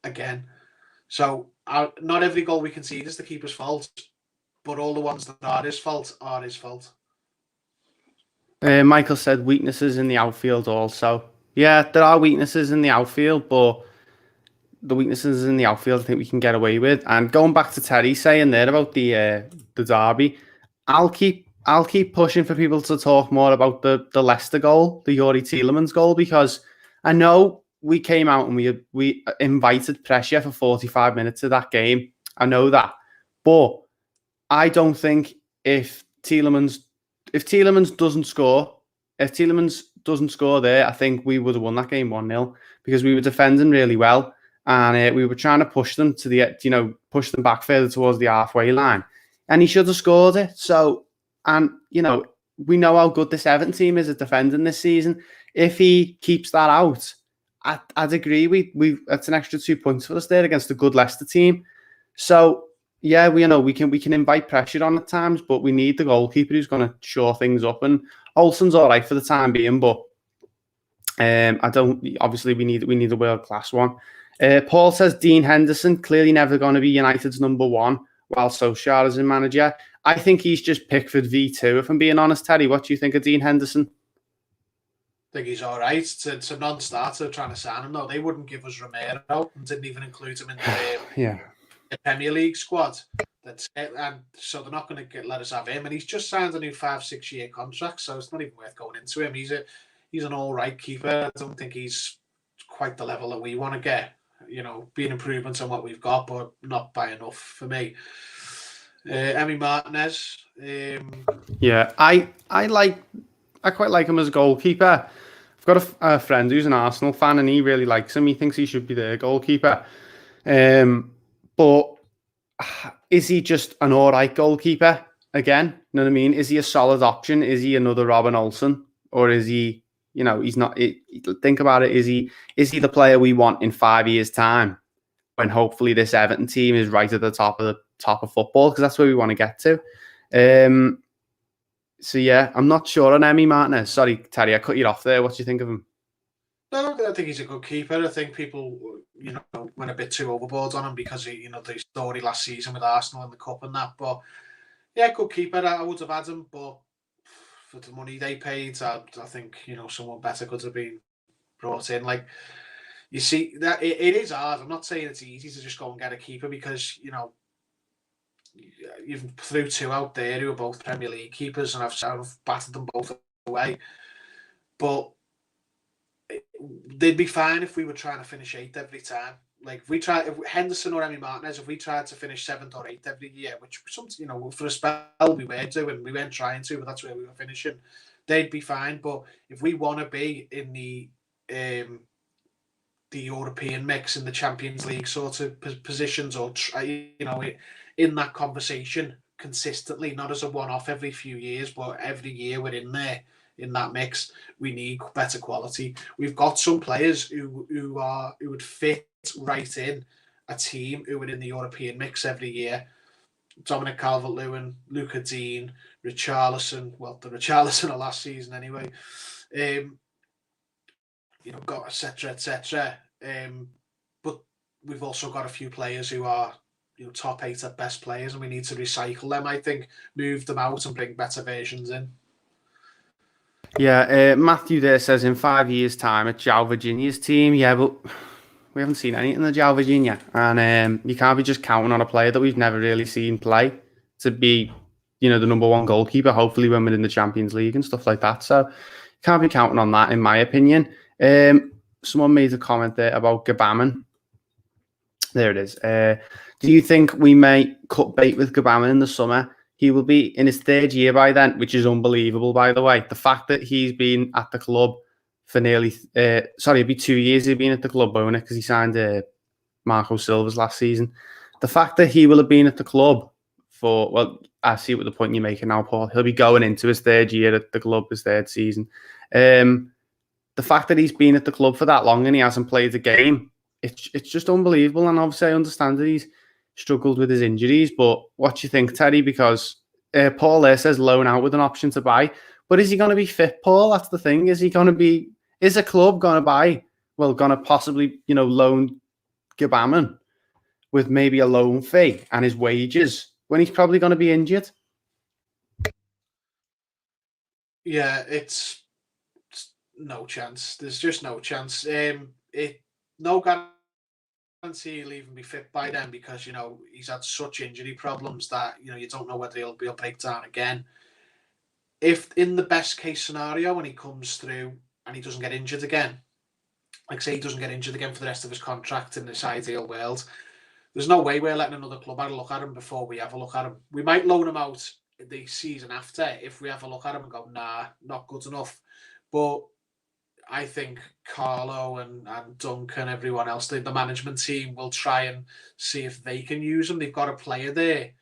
[SPEAKER 2] again. So not every goal we concede is the keeper's fault, but all the ones that are his fault are his fault.
[SPEAKER 1] Michael said weaknesses in the outfield also. Yeah, there are weaknesses in the outfield, but the weaknesses in the outfield I think we can get away with. And going back to Terry saying there about the derby, I'll keep pushing for people to talk more about the Leicester goal, the Yuri Tielemans goal, because I know we came out and we invited pressure for 45 minutes of that game. I know that, but I don't think if Tielemans doesn't score, if Tielemans doesn't score there, I think we would have won that game 1-0 because we were defending really well and we were trying to push them to the push them back further towards the halfway line, and he should have scored it. So, and we know how good this Everton team is at defending this season. If he keeps that out, I'd agree. That's an extra 2 points for us there against a good Leicester team. So yeah, we can invite pressure on at times, but we need the goalkeeper who's going to shore things up. And Olsen's all right for the time being, but I don't. Obviously, we need a world class one. Paul says Dean Henderson clearly never going to be United's number one, while Solskjaer is in manager. I think he's just Pickford V2. If I'm being honest, Terry, what do you think of Dean Henderson?
[SPEAKER 2] I think he's all right. It's a non-starter trying to sign him though. They wouldn't give us Romero and didn't even include him in the Premier League squad. And so they're not going to let us have him. And he's just signed a new 5-6 year contract, so it's not even worth going into him. He's an all right keeper. I don't think he's quite the level that we want to get. Be an improvement on what we've got, but not by enough for me. Emi Martinez.
[SPEAKER 1] Yeah, I quite like him as a goalkeeper. I've got a friend who's an Arsenal fan, and he really likes him. He thinks he should be their goalkeeper. But is he just an all right goalkeeper again? You know what I mean? Is he a solid option? Is he another Robin Olsen, or is he? He's not. Think about it. Is he the player we want in 5 years' time, when hopefully this Everton team is right at the top of football, because that's where we want to get to. So yeah, I'm not sure on Emi Martinez. Sorry, Terry, I cut you off there. What do you think of him?
[SPEAKER 2] No, I think he's a good keeper. I think people, went a bit too overboard on him because the story last season with Arsenal in the cup and that. But yeah, good keeper. I would have had him, but for the money they paid, I think someone better could have been brought in. Like, you see, that it is hard. I'm not saying it's easy to just go and get a keeper because you've threw two out there who are both Premier League keepers, and I've battered them both away. But they'd be fine if we were trying to finish 8th every time. Like if Henderson or Emi Martinez, if we tried to finish 7th or 8th every year, which for a spell we were doing, we weren't trying to, but that's where we were finishing. They'd be fine. But if we want to be in the European mix, in the Champions League sort of positions, or in that conversation consistently, not as a one-off every few years, but every year we're in there. In that mix, we need better quality. We've got some players who would fit right in a team who are in the European mix every year. Dominic Calvert-Lewin, Luca Dean, Richarlison. Well, the Richarlison of last season anyway. Got etc. But we've also got a few players who are top 8 at best players, and we need to recycle them. I think move them out and bring better versions in.
[SPEAKER 1] Yeah, Matthew there says in 5 years' time at João Virginia's team. Yeah, but we haven't seen anything of João Virginia, and you can't be just counting on a player that we've never really seen play to be, the number one goalkeeper. Hopefully, when we're in the Champions League and stuff like that. So, you can't be counting on that, in my opinion. Someone made a comment there about Gabaman. There it is. Do you think we may cut bait with Gabaman in the summer? He will be in his 3rd year by then, which is unbelievable, by the way. The fact that he's been at the club for nearly... it'd be 2 years he's been at the club, won't it? Because he signed Marco Silva's last season. The fact that he will have been at the club for... Well, I see what the point you're making now, Paul. He'll be going into his 3rd year at the club, his 3rd season. The fact that he's been at the club for that long and he hasn't played a game, it's just unbelievable. And obviously I understand that he's struggled with his injuries, but what do you think, Terry? Because Paul there says loan out with an option to buy, but is he going to be fit, Paul? That's the thing. Is a club going to buy? Well, going to possibly, loan Gbamin with maybe a loan fee and his wages when he's probably going to be injured?
[SPEAKER 2] Yeah, it's no chance. There's just no chance. No guarantee he'll even be fit by then because he's had such injury problems that you don't know whether he'll break down again. If in the best case scenario when he comes through and he doesn't get injured again, like say he doesn't get injured again for the rest of his contract in this ideal world, there's no way we're letting another club have a look at him before we have a look at him. We might loan him out the season after if we have a look at him and go, nah, not good enough. But I think Carlo and Duncan, everyone else, the management team will try and see if they can use him. They've got a player there.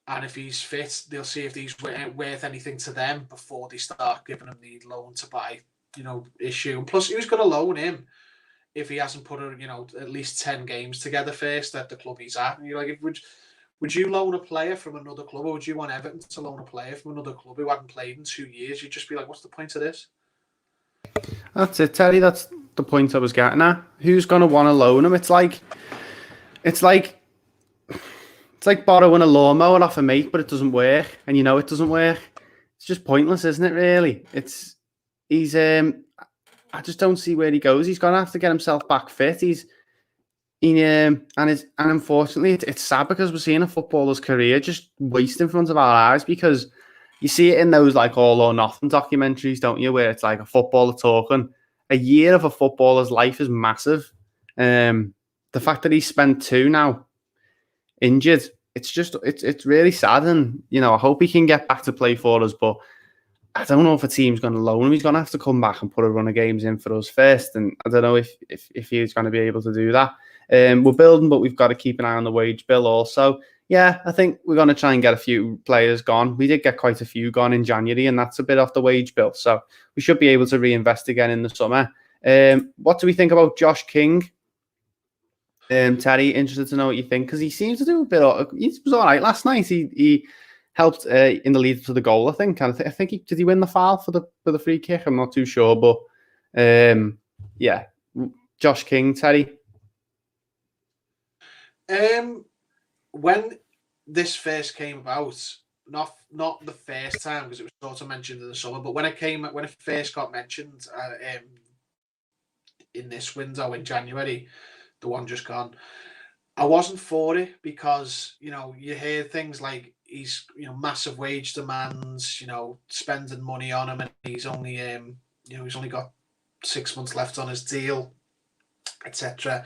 [SPEAKER 2] And if he's fit, they'll see if he's worth anything to them before they start giving him the loan to buy, issue. And plus, who's going to loan him if he hasn't put at least 10 games together first at the club he's at? And you're like, would you loan a player from another club, or would you want Everton to loan a player from another club who hadn't played in 2 years? You'd just be like, what's the point of this?
[SPEAKER 1] That's it, Terry. That's the point I was getting at. Who's going to want to loan him? It's like borrowing a lawnmower off a mate, but it doesn't work, and it doesn't work. It's just pointless, isn't it? Really, I just don't see where he goes. He's going to have to get himself back fit. And unfortunately, it's sad because we're seeing a footballer's career just waste in front of our eyes because you see it in those like All or Nothing documentaries, don't you? Where it's like a footballer talking. A year of a footballer's life is massive. The fact that he spent 2 now injured, it's really sad, and I hope he can get back to play for us, but I don't know if a team's going to loan him. He's going to have to come back and put a run of games in for us first, and I don't know if he's going to be able to do that. We're building, but we've got to keep an eye on the wage bill also. Yeah, I think we're going to try and get a few players gone. We did get quite a few gone in January, and that's a bit off the wage bill, so we should be able to reinvest again in the summer. What do we think about Josh King? Terry, interested to know what you think, because he seems to do a bit he was all right last night. He helped in the lead to the goal, I think. And I think did he win the foul for the free kick? I'm not too sure, but yeah, Josh King, Terry.
[SPEAKER 2] When this first came about, not the first time because it was sort of mentioned in the summer, but when it first got mentioned in this window in January, the one just gone, I wasn't for it because you hear things like he's massive wage demands, spending money on him, and he's only he's only got 6 months left on his deal, etc.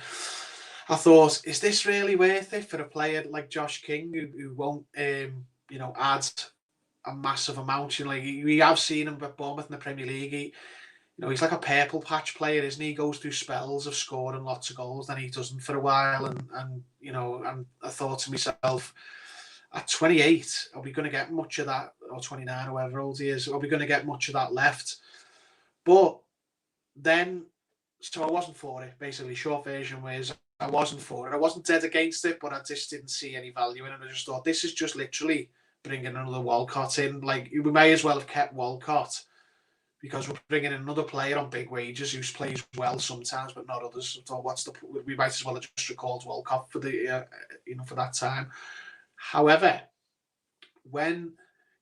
[SPEAKER 2] I thought, is this really worth it for a player like Josh King who won't add a massive amount? We have seen him at Bournemouth in the Premier League. He's like a purple patch player, isn't he? He goes through spells of scoring lots of goals, then he doesn't for a while. And I thought to myself, at 28, are we going to get much of that, or 29, or whatever old he is, are we going to get much of that left? But then, so I wasn't for it, basically. Short version was, I wasn't for it. I wasn't dead against it, but I just didn't see any value in it. I just thought, this is just literally bringing another Walcott in. Like, we may as well have kept Walcott, because we're bringing in another player on big wages who plays well sometimes, but not others. So we might as well have just recalled Walcott for the for that time. However, when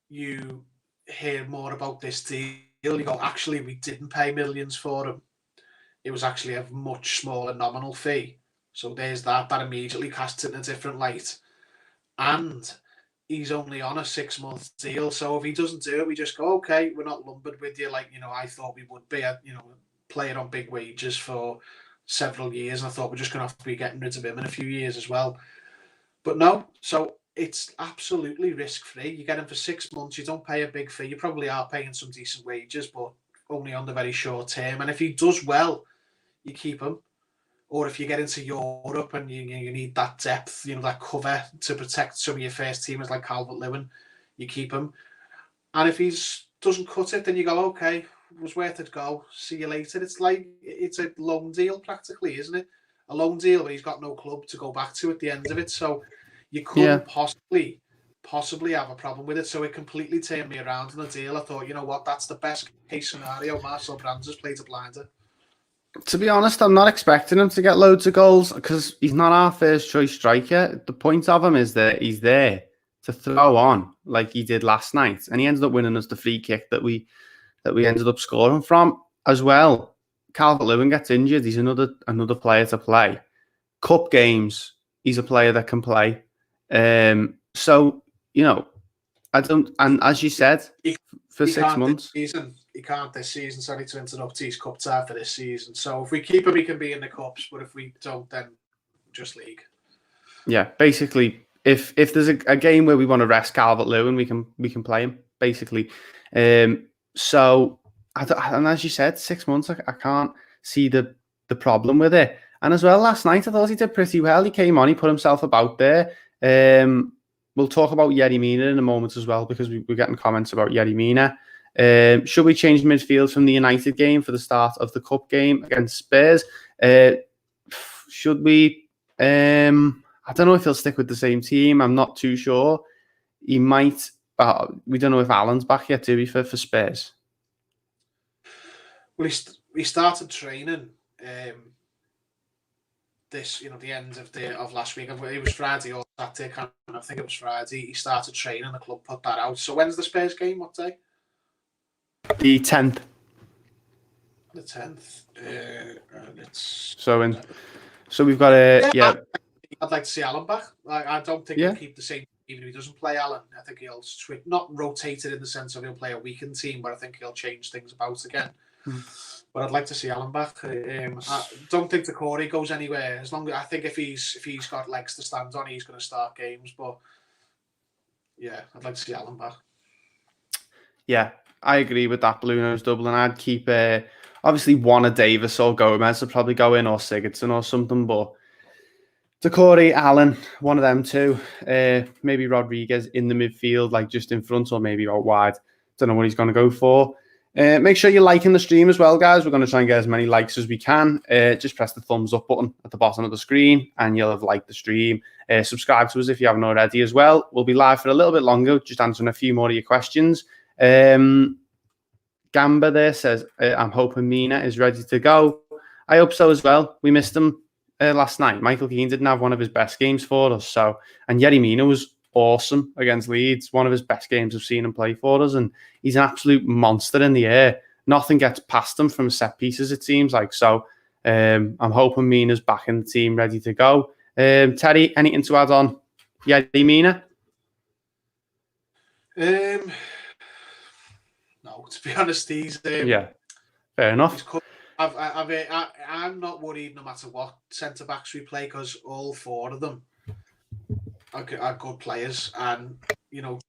[SPEAKER 2] you hear more about this deal, you go, actually, we didn't pay millions for him. It was actually a much smaller nominal fee. So there's that immediately casts it in a different light. And he's only on a 6-month deal. So if he doesn't do it, we just go, okay, we're not lumbered with you like, I thought we would be, a player on big wages for several years. And I thought we're just going to have to be getting rid of him in a few years as well. But no, so it's absolutely risk-free. You get him for 6 months, you don't pay a big fee. You probably are paying some decent wages, but only on the very short term. And if he does well, you keep him. Or if you get into Europe and you need that depth, that cover to protect some of your first teamers like Calvert-Lewin, you keep him. And if he doesn't cut it, then you go, okay, it was worth it, go. See you later. It's like, it's a loan deal practically, isn't it? A loan deal where he's got no club to go back to at the end of it. So you couldn't possibly have a problem with it. So it completely turned me around on the deal. I thought, you know what, that's the best case scenario. Marcel Brands has played a blinder.
[SPEAKER 1] To be honest, I'm not expecting him to get loads of goals because he's not our first choice striker. The point of him is that he's there to throw on like he did last night, and he ended up winning us the free kick that we ended up scoring from as well. Calvert-Lewin gets injured. He's another player to play. Cup games, he's a player that can play. So I don't. And as you said, for 6 months.
[SPEAKER 2] He can't this season. Sorry to interrupt. He's cup tied for this season. So if we keep him, he can be in the cups. But if we don't, then just league.
[SPEAKER 1] Yeah, basically, if there's a game where we want to rest Calvert-Lewin, we can play him basically. So and as you said, 6 months. I can't see the problem with it. And as well, last night I thought he did pretty well. He came on, he put himself about there. We'll talk about Yerry Mina in a moment as well because we're getting comments about Yerry Mina. Should we change midfield from the United game for the start of the cup game against Spurs? Should we? I don't know if he'll stick with the same team. I'm not too sure. He might. We don't know if Alan's back yet, do we, for Spurs?
[SPEAKER 2] Well, he started training this, the end of last week. It was Friday or Saturday. I think it was Friday. He started training. The club put that out. So when's the Spurs game? What day?
[SPEAKER 1] The 10th.
[SPEAKER 2] The 10th.
[SPEAKER 1] So we've got a
[SPEAKER 2] I'd like to see Alan back. I don't think he'll keep the same even if he doesn't play Alan. I think he'll switch, not rotate it in the sense of he'll play a weakened team, but I think he'll change things about again. But I'd like to see Alan back. I don't think Doucoure goes anywhere. I think if he's got legs to stand on, he's going to start games. But yeah, I'd like to see Alan back.
[SPEAKER 1] Yeah, I agree with that Blue Nose double, and I'd keep obviously one of Davis or Gomez would probably go in, or Sigurdsson or something, but Doucoure, Allen, one of them two. Maybe Rodriguez in the midfield, like just in front or maybe out wide. Don't know what he's going to go for. Make sure you're liking the stream as well, guys. We're going to try and get as many likes as we can. Just press the thumbs up button at the bottom of the screen and you'll have liked the stream. Subscribe to us if you haven't already as well. We'll be live for a little bit longer, just answering a few more of your questions. Gamba there says, I'm hoping Mina is ready to go. I hope so as well. We missed him last night. Michael Keane didn't have one of his best games for us. And Yerry Mina was awesome against Leeds. One of his best games I've seen him play for us. And he's an absolute monster in the air. Nothing gets past him from set pieces, it seems like. So I'm hoping Mina's back in the team, ready to go. Terry, anything to add on Yerry Mina?
[SPEAKER 2] No, to be honest, he's
[SPEAKER 1] yeah, fair enough.
[SPEAKER 2] I'm not worried no matter what centre backs we play because all four of them are good players, and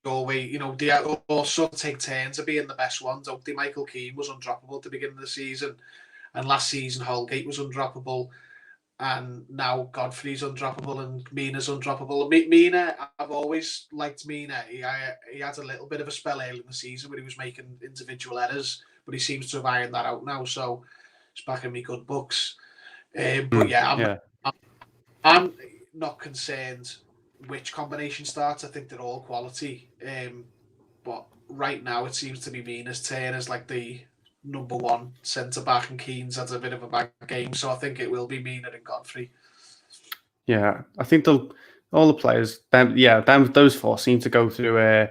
[SPEAKER 2] Galway, they also take turns of being the best ones. Don't they? Michael Keane was undroppable at the beginning of the season, and last season Holgate was undroppable. And now Godfrey's undroppable and Mina's undroppable. Mina, I've always liked Mina. He had a little bit of a spell early in the season where he was making individual errors, but he seems to have ironed that out now. So it's back in me good books. But yeah, I'm not concerned which combination starts. I think they're all quality. But right now it seems to be Mina's turn as like the number one centre back, and Keane's had a bit of a bad game, so I think it will be Mina and Godfrey.
[SPEAKER 1] Yeah, I think all the players, those four seem to go through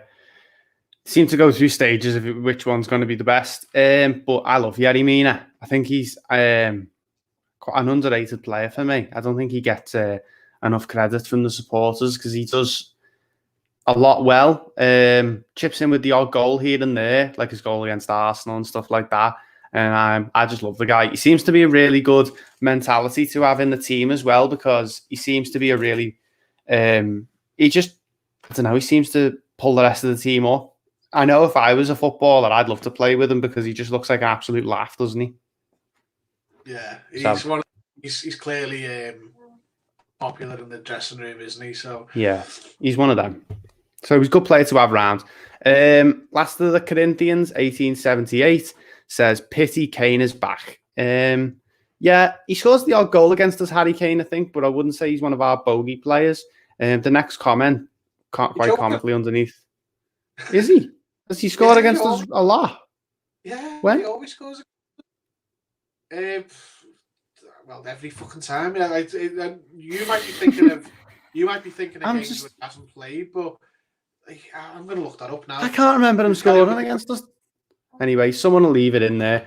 [SPEAKER 1] stages of which one's going to be the best. But I love Yerry Mina. I think he's an underrated player for me. I don't think he gets enough credit from the supporters because he does a lot well. Chips in with the odd goal here and there, like his goal against Arsenal and stuff like that. And I just love the guy. He seems to be a really good mentality to have in the team as well, because he seems to be a really, he seems to pull the rest of the team up. I know if I was a footballer, I'd love to play with him because he just looks like an absolute laugh, doesn't he?
[SPEAKER 2] Yeah, he's clearly popular in the dressing room, isn't he? So
[SPEAKER 1] yeah, he's one of them. So he's a good player to have around. Last of the Corinthians, 1878, says, pity Kane is back. Yeah, he scores the odd goal against us, Harry Kane, I think, but I wouldn't say he's one of our bogey players. The next comment, quite comically underneath. Is he? Has he scored against us a lot?
[SPEAKER 2] Yeah,
[SPEAKER 1] when?
[SPEAKER 2] he always scores. well, every fucking time. Yeah, you might be thinking of games where he hasn't played, but I'm going to look that up now.
[SPEAKER 1] I can't remember him scoring against us. Anyway, someone will leave it in there.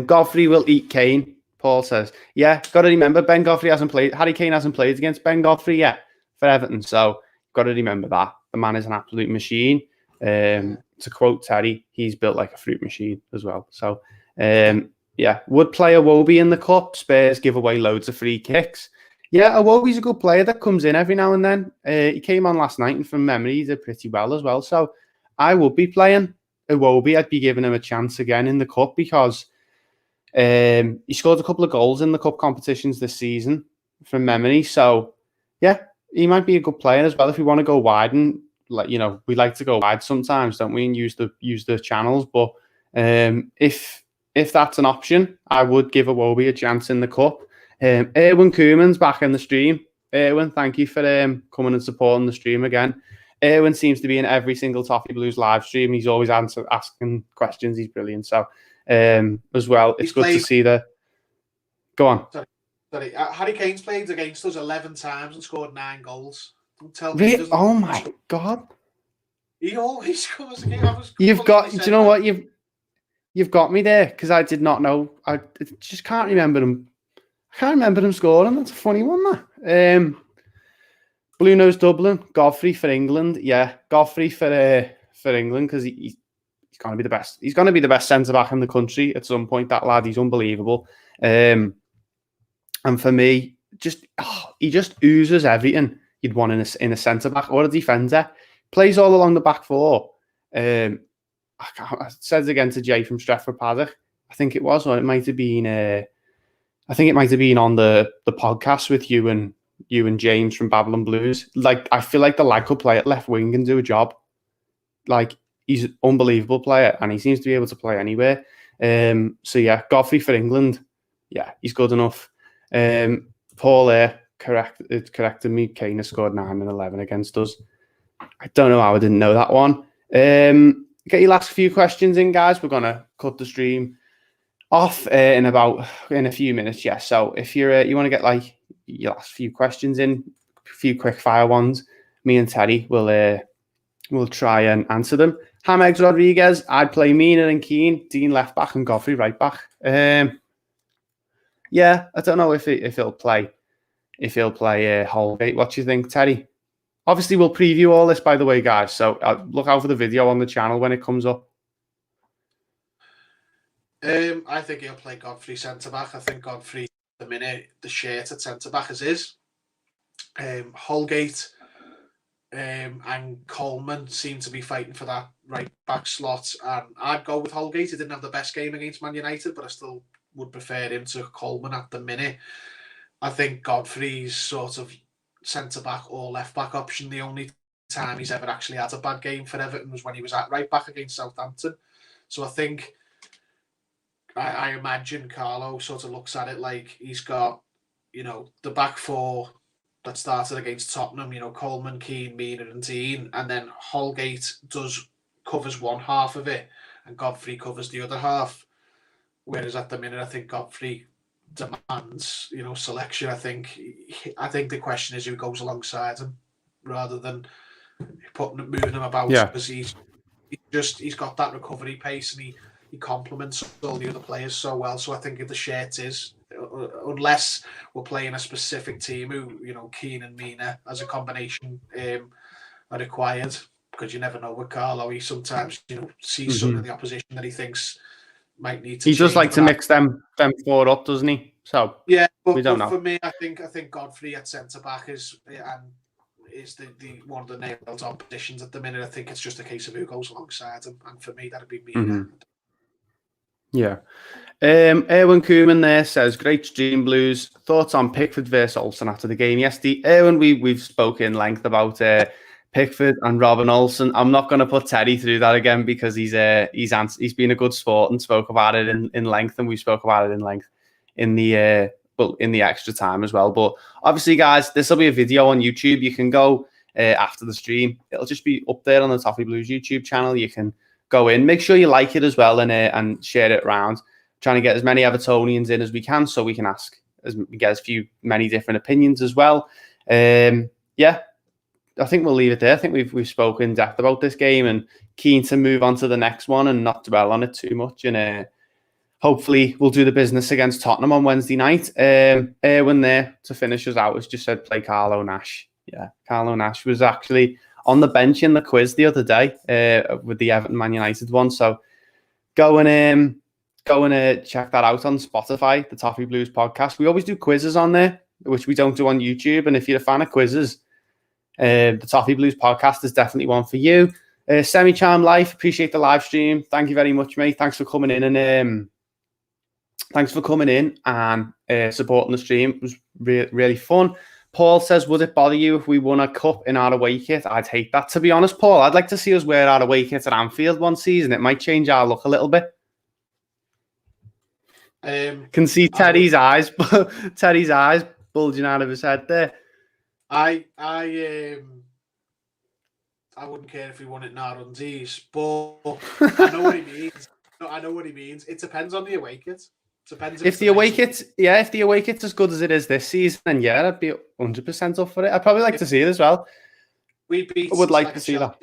[SPEAKER 1] Godfrey will eat Kane, Paul says. Yeah, got to remember, Ben Godfrey hasn't played. Harry Kane hasn't played against Ben Godfrey yet for Everton, so got to remember that. The man is an absolute machine. To quote Terry, he's built like a fruit machine as well. So, yeah, would play Iwobi in the cup. Spurs give away loads of free kicks. Yeah, Iwobi's a good player that comes in every now and then. He came on last night, and from memory, he did pretty well as well. So, I would be playing Iwobi. I'd be giving him a chance again in the cup because he scored a couple of goals in the cup competitions this season from memory. So, yeah, he might be a good player as well if we want to go wide. And we like to go wide sometimes, don't we? And use the channels. But if that's an option, I would give Iwobi a chance in the cup. Erwin Koeman's back in the stream. Erwin, thank you for coming and supporting the stream again. Erwin seems to be in every single Toffee Blues live stream. He's always asking questions. He's brilliant. So, as well, it's good to see that. Go on.
[SPEAKER 2] Sorry. Harry Kane's played against us 11 times and scored 9 goals. Don't tell me.
[SPEAKER 1] Really? Oh my God!
[SPEAKER 2] He always scores again.
[SPEAKER 1] You've got. Do you know what you've got me there because I did not know. I just can't remember him. I can't remember him scoring. That's a funny one, that. Blue Nose Dublin, Godfrey for England. Yeah, Godfrey for England because he's going to be the best. He's going to be the best centre back in the country at some point. That lad, he's unbelievable. And for me, he just oozes everything you'd want in a centre back or a defender. Plays all along the back four. I said it again to Jay from Stretford Paddock. I think it was, or it might have been. I think it might have been on the podcast with you and James from Babylon Blues. Like, I feel like the lad could play at left wing and do a job. Like, he's an unbelievable player, and he seems to be able to play anywhere. So yeah, Godfrey for England. Yeah, he's good enough. Paul corrected me. Kane has scored 9 and 11 against us. I don't know how I didn't know that one. Get your last few questions in, guys. We're gonna cut the stream off in a few minutes. Yeah. So if you want to get like your last few questions in, a few quick fire ones, me and Terry will try and answer them. Hamegs Rodriguez, I'd play Mina and Keane, Dean left back and Godfrey right back. Yeah, I don't know if he'll play Holgate. What do you think, Terry? Obviously, we'll preview all this, by the way, guys. So look out for the video on the channel when it comes up.
[SPEAKER 2] I think he'll play Godfrey centre back. I think Godfrey, the minute the shirt at centre back is his. Holgate and Coleman seem to be fighting for that right back slot, and I'd go with Holgate. He didn't have the best game against Man United, but I still would prefer him to Coleman at the minute. I think Godfrey's sort of centre back or left back option. The only time he's ever actually had a bad game for Everton was when he was at right back against Southampton. So I think. I imagine Carlo sort of looks at it like he's got, the back four that started against Tottenham, Coleman, Keane, Mina and Dean, and then Holgate covers one half of it and Godfrey covers the other half. Whereas at the minute, I think Godfrey demands, selection. I think the question is who goes alongside him rather than moving him about, because he's got that recovery pace and he complements all the other players so well. So I think if the shirt is, unless we're playing a specific team who, Keane and Mina as a combination are required, because you never know with Carlo. He sometimes, sees something in the opposition that he thinks might need to change.
[SPEAKER 1] He does like to mix them four up, doesn't he? So
[SPEAKER 2] yeah, but
[SPEAKER 1] we don't know.
[SPEAKER 2] For me, I think Godfrey at centre back is the one of the nailed on positions at the minute. I think it's just a case of who goes alongside him, and for me, that'd be Mina.
[SPEAKER 1] Yeah. Erwin Koeman there says, great stream, Blues. Thoughts on Pickford versus Olsen after the game yesterday? Erwin, we've spoken in length about Pickford and Robin Olsen. I'm not going to put Teddy through that again because he's been a good sport and spoke about it in length, and we spoke about it in length in the extra time as well. But obviously, guys, this will be a video on YouTube. You can go after the stream. It'll just be up there on the Toffee Blues YouTube channel. You can go in. Make sure you like it as well and share it around. Trying to get as many Evertonians in as we can so we can ask get many different opinions as well. Yeah, I think we'll leave it there. I think we've spoken in depth about this game and keen to move on to the next one and not dwell on it too much. And hopefully we'll do the business against Tottenham on Wednesday night. Erwin there to finish us out has just said play Carlo Nash. Yeah, Carlo Nash was actually on the bench in the quiz the other day with the Everton Man United one. So go and check that out on Spotify, the Toffee Blues podcast. We always do quizzes on there, which we don't do on YouTube. And if you're a fan of quizzes, the Toffee Blues podcast is definitely one for you. Semi-Charm Life, appreciate the live stream. Thank you very much, mate. Thanks for coming in and supporting the stream. It was really fun. Paul says, would it bother you if we won a cup in our away kit? I'd hate that. To be honest, Paul, I'd like to see us wear our away kit at Anfield one season. It might change our look a little bit. Can see Teddy's eyes bulging out of his head there.
[SPEAKER 2] I wouldn't care if we won it in our undies, but I know what he means. I know what he means. It depends on the away kit. Depends
[SPEAKER 1] if the away kit's as good as it is this season, then yeah, I'd be 100% up for it. I'd probably like to see it as well.
[SPEAKER 2] I
[SPEAKER 1] would like to see that.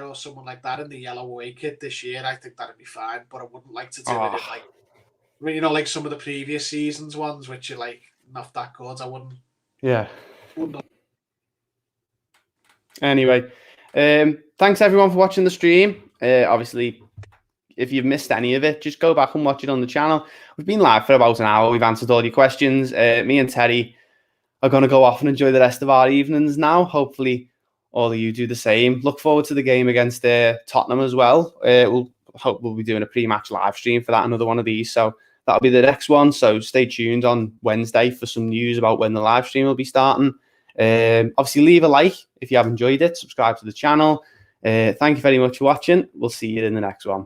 [SPEAKER 2] Or someone like that in the yellow away kit this year. I think that'd be fine, but I wouldn't like to do it in like some of the previous seasons ones, which are like not that good. I wouldn't.
[SPEAKER 1] Yeah. Anyway, thanks everyone for watching the stream. Obviously, if you've missed any of it, just go back and watch it on the channel. We've been live for about an hour. We've answered all your questions. Me and Teddy are going to go off and enjoy the rest of our evenings now. Hopefully, all of you do the same. Look forward to the game against Tottenham as well. We'll be doing a pre-match live stream for that, another one of these. So that'll be the next one. So stay tuned on Wednesday for some news about when the live stream will be starting. Obviously, leave a like if you have enjoyed it. Subscribe to the channel. Thank you very much for watching. We'll see you in the next one.